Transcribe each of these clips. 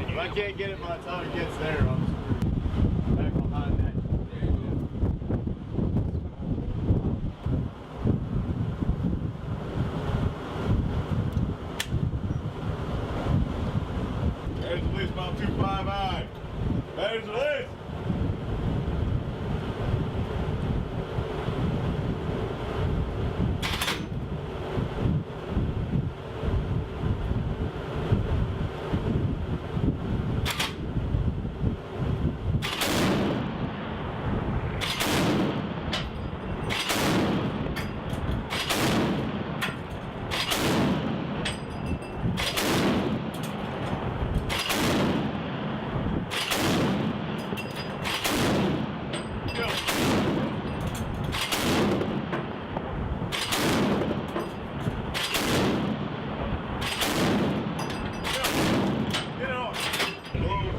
If I can't get it by the time it gets there, I'm screwed. Back behind that. There's the least about 255. There's the least.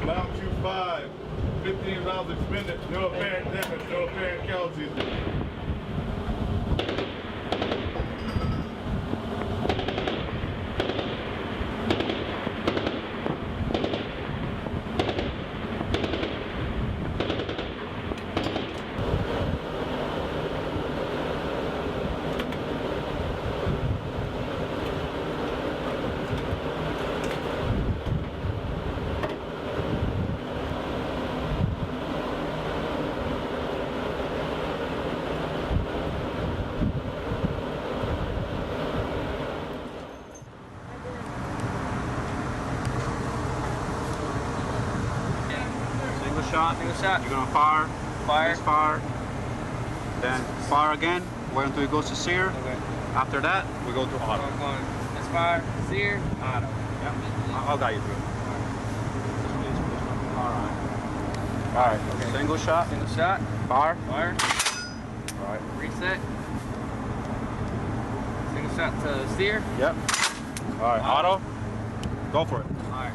Mount 25, 15 rounds expended, no apparent damage, no apparent casualties. Shot. Single shot. You're gonna fire. Fire. Misfire. Then fire again. Wait until it goes to sear. Okay. After that, we go to auto. I'm going misfire, sear, auto. Yeah. I'll guide you through. Alright. Alright. Okay. Single shot. Single shot. Fire. Fire. Alright. Reset. Single shot to sear. Yep. Alright. Auto. Go for it. Alright.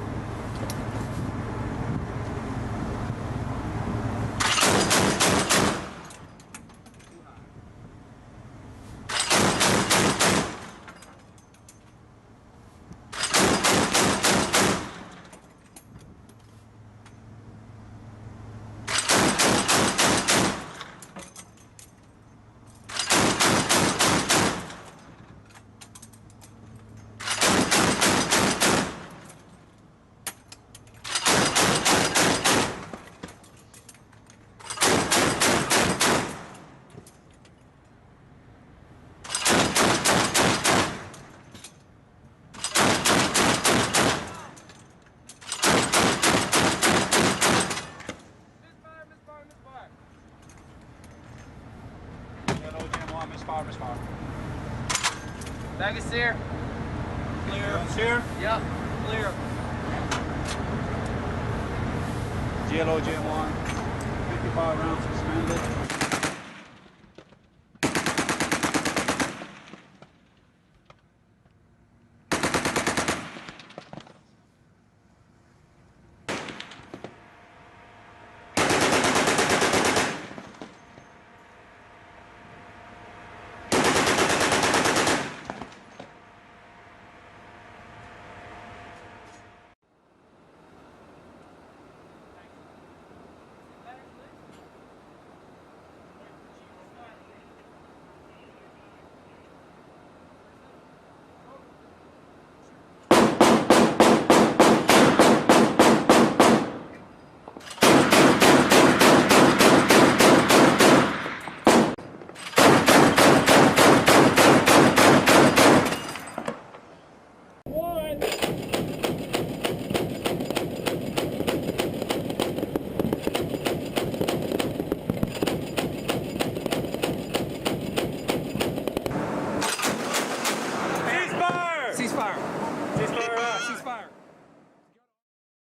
Misfire. Bag is sear. Clear. Sear. Yep. Clear. GLO GM1. 55 rounds suspended. Ceasefire. Ceasefire. Ceasefire.